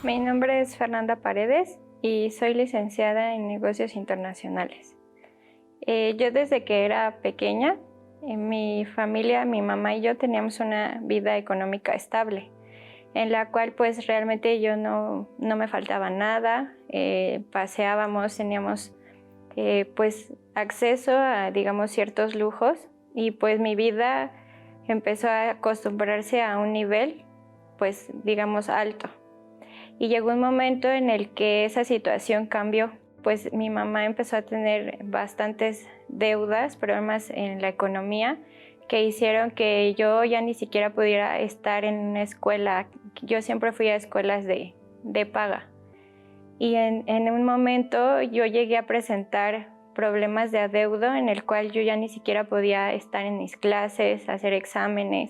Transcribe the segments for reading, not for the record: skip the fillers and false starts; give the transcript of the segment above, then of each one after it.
Mi nombre es Fernanda Paredes y soy licenciada en negocios internacionales. Yo desde que era pequeña, en mi familia, mi mamá y yo teníamos una vida económica estable, en la cual pues realmente yo no me faltaba nada, paseábamos, teníamos pues acceso a digamos ciertos lujos y pues mi vida empezó a acostumbrarse a un nivel pues digamos alto. Y llegó un momento en el que esa situación cambió, pues mi mamá empezó a tener bastantes deudas, problemas en la economía, que hicieron que yo ya ni siquiera pudiera estar en una escuela. Yo siempre fui a escuelas de paga. Y en un momento yo llegué a presentar problemas de adeudo en el cual yo ya ni siquiera podía estar en mis clases, hacer exámenes.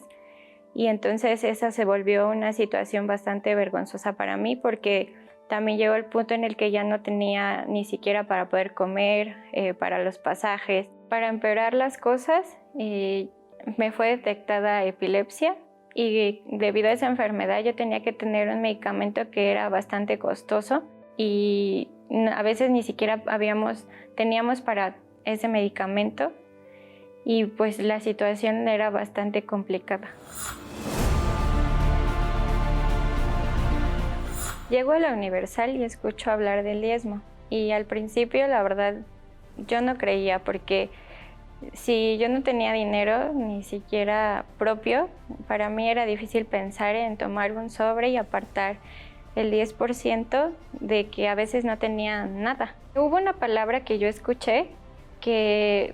Y entonces esa se volvió una situación bastante vergonzosa para mí porque también llegó el punto en el que ya no tenía ni siquiera para poder comer, para los pasajes. Para empeorar las cosas, me fue detectada epilepsia y debido a esa enfermedad yo tenía que tener un medicamento que era bastante costoso y a veces ni siquiera teníamos para ese medicamento y pues la situación era bastante complicada. Llego a la Universal y escucho hablar del diezmo y al principio la verdad yo no creía porque si yo no tenía dinero ni siquiera propio, para mí era difícil pensar en tomar un sobre y apartar el 10% de que a veces no tenía nada. Hubo una palabra que yo escuché que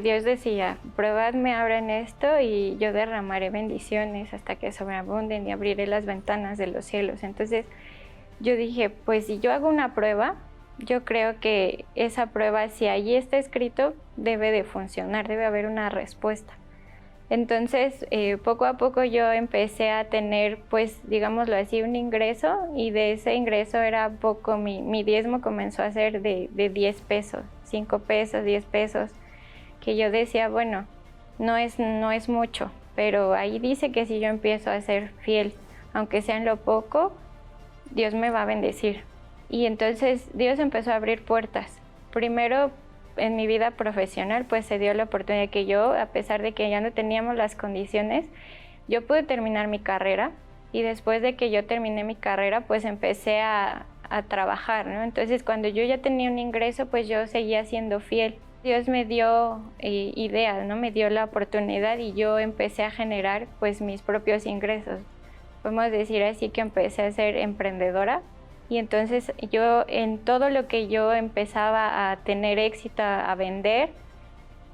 Dios decía, probadme ahora en esto y yo derramaré bendiciones hasta que sobreabunden y abriré las ventanas de los cielos. Entonces yo dije, pues si yo hago una prueba, yo creo que esa prueba, si allí está escrito, debe de funcionar, debe haber una respuesta. Entonces, poco a poco yo empecé a tener, pues, digámoslo así, un ingreso y de ese ingreso era poco, mi diezmo comenzó a ser de 10 pesos, 5 pesos, 10 pesos, que yo decía, bueno, no es mucho, pero ahí dice que si yo empiezo a ser fiel, aunque sea en lo poco, Dios me va a bendecir. Y entonces Dios empezó a abrir puertas. Primero, en mi vida profesional, pues se dio la oportunidad que yo, a pesar de que ya no teníamos las condiciones, yo pude terminar mi carrera y después de que yo terminé mi carrera, pues empecé a trabajar, ¿no? Entonces, cuando yo ya tenía un ingreso, pues yo seguía siendo fiel. Dios me dio ideas, ¿no? Me dio la oportunidad y yo empecé a generar, pues, mis propios ingresos. Podemos decir así que empecé a ser emprendedora. Y entonces yo en todo lo que yo empezaba a tener éxito, a vender,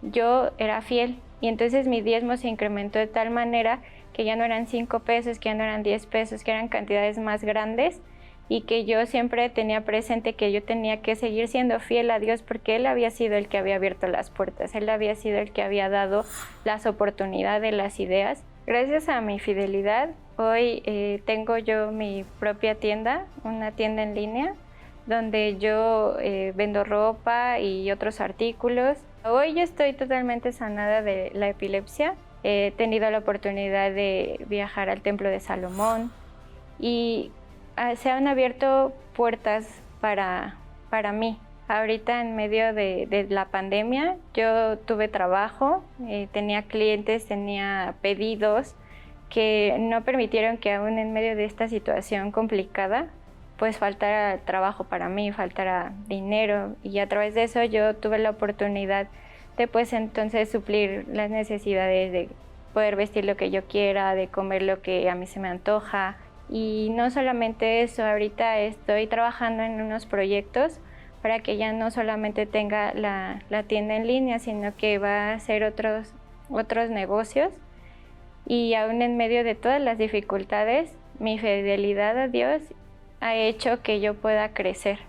yo era fiel. Y entonces mi diezmo se incrementó de tal manera que ya no eran 5 pesos, que ya no eran 10 pesos, que eran cantidades más grandes y que yo siempre tenía presente que yo tenía que seguir siendo fiel a Dios porque Él había sido el que había abierto las puertas, Él había sido el que había dado las oportunidades, las ideas. Gracias a mi fidelidad, hoy tengo yo mi propia tienda, una tienda en línea, donde yo vendo ropa y otros artículos. Hoy yo estoy totalmente sanada de la epilepsia. He tenido la oportunidad de viajar al Templo de Salomón y se han abierto puertas para mí. Ahorita en medio de la pandemia yo tuve trabajo, tenía clientes, tenía pedidos que no permitieron que aún en medio de esta situación complicada pues faltara trabajo para mí, faltara dinero y a través de eso yo tuve la oportunidad de pues entonces suplir las necesidades de poder vestir lo que yo quiera, de comer lo que a mí se me antoja y no solamente eso, ahorita estoy trabajando en unos proyectos para que ya no solamente tenga la tienda en línea, sino que va a hacer otros negocios. Y aún en medio de todas las dificultades, mi fidelidad a Dios ha hecho que yo pueda crecer.